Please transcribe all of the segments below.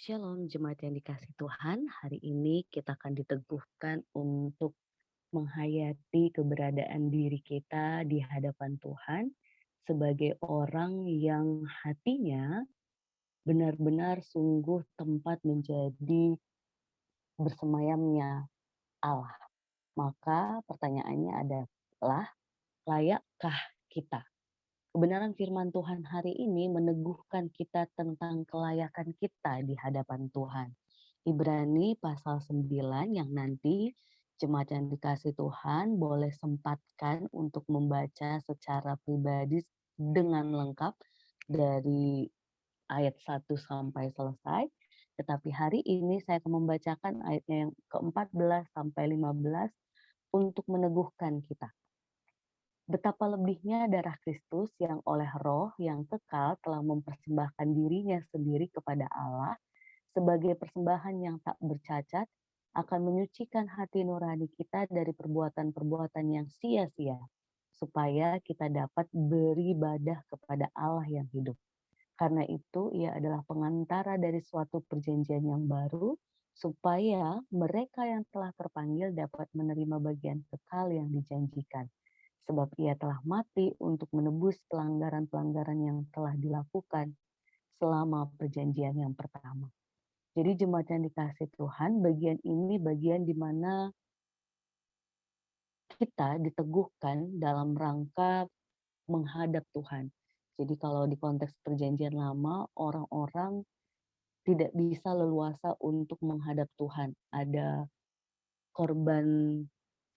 Shalom jemaat yang dikasih Tuhan, hari ini kita akan diteguhkan untuk menghayati keberadaan diri kita di hadapan Tuhan sebagai orang yang hatinya benar-benar sungguh tempat menjadi bersemayamnya Allah. Maka pertanyaannya adalah, layakkah kita? Kebenaran firman Tuhan hari ini meneguhkan kita tentang kelayakan kita di hadapan Tuhan. Ibrani pasal 9 yang nanti jemaat yang dikasih Tuhan boleh sempatkan untuk membaca secara pribadi dengan lengkap dari ayat 1 sampai selesai. Tetapi hari ini saya akan membacakan ayatnya yang ke-14 sampai 15 untuk meneguhkan kita. Betapa lebihnya darah Kristus yang oleh Roh yang kekal telah mempersembahkan dirinya sendiri kepada Allah sebagai persembahan yang tak bercacat, akan menyucikan hati nurani kita dari perbuatan-perbuatan yang sia-sia, supaya kita dapat beribadah kepada Allah yang hidup. Karena itu ia adalah pengantara dari suatu perjanjian yang baru, supaya mereka yang telah terpanggil dapat menerima bagian kekal yang dijanjikan. Sebab ia telah mati untuk menebus pelanggaran-pelanggaran yang telah dilakukan selama perjanjian yang pertama. Jadi jemaat yang dikasih Tuhan, bagian ini bagian di mana kita diteguhkan dalam rangka menghadap Tuhan. Jadi kalau di konteks perjanjian lama, orang-orang tidak bisa leluasa untuk menghadap Tuhan. Ada korban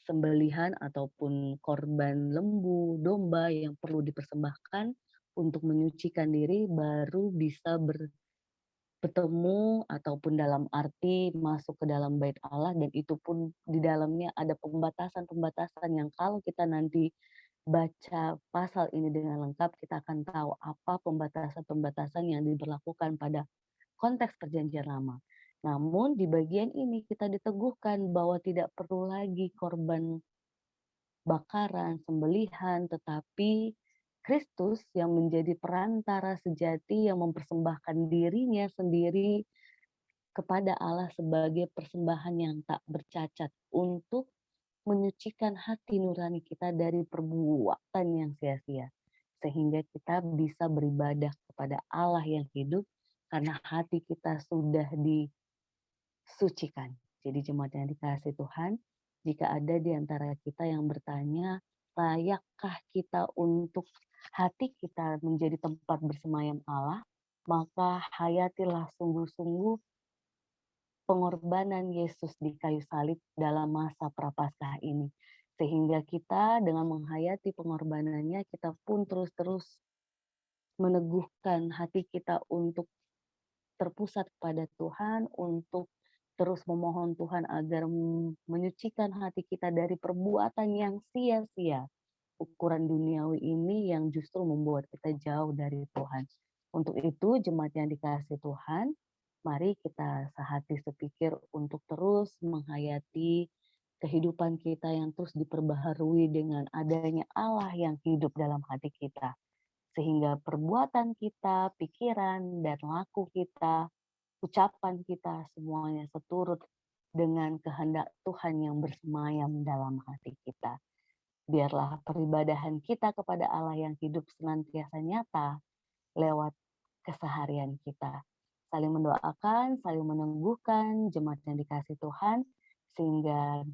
sembelihan ataupun korban lembu, domba yang perlu dipersembahkan untuk menyucikan diri baru bisa bertemu ataupun dalam arti masuk ke dalam bait Allah, dan itu pun di dalamnya ada pembatasan-pembatasan yang kalau kita nanti baca pasal ini dengan lengkap kita akan tahu apa pembatasan-pembatasan yang diberlakukan pada konteks perjanjian lama. Namun di bagian ini kita diteguhkan bahwa tidak perlu lagi korban bakaran, sembelihan, tetapi Kristus yang menjadi perantara sejati yang mempersembahkan dirinya sendiri kepada Allah sebagai persembahan yang tak bercacat untuk menyucikan hati nurani kita dari perbuatan yang sia-sia. Sehingga kita bisa beribadah kepada Allah yang hidup karena hati kita sudah disucikan. Jadi jemaat yang dikasihi Tuhan, jika ada di antara kita yang bertanya, layakkah kita untuk hati kita menjadi tempat bersemayam Allah, maka hayatilah sungguh-sungguh pengorbanan Yesus di kayu salib dalam masa prapaskah ini. Sehingga kita dengan menghayati pengorbanannya, kita pun terus-terus meneguhkan hati kita untuk terpusat pada Tuhan, untuk terus memohon Tuhan agar menyucikan hati kita dari perbuatan yang sia-sia, ukuran duniawi ini yang justru membuat kita jauh dari Tuhan. Untuk itu, jemaat yang dikasihi Tuhan, mari kita sehati sepikir untuk terus menghayati kehidupan kita yang terus diperbaharui dengan adanya Allah yang hidup dalam hati kita. Sehingga perbuatan kita, pikiran, dan laku kita, ucapan kita semuanya seturut dengan kehendak Tuhan yang bersemayam dalam hati kita. Biarlah peribadahan kita kepada Allah yang hidup senantiasa nyata lewat keseharian kita. Saling mendoakan, saling meneguhkan jemaat yang dikasih Tuhan, sehingga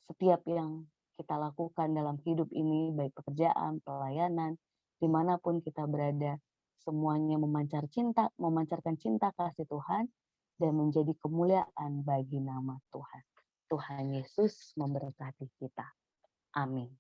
setiap yang kita lakukan dalam hidup ini, baik pekerjaan, pelayanan, dimanapun kita berada, semuanya memancarkan cinta kasih Tuhan, dan menjadi kemuliaan bagi nama Tuhan. Tuhan Yesus memberkati kita. Amin.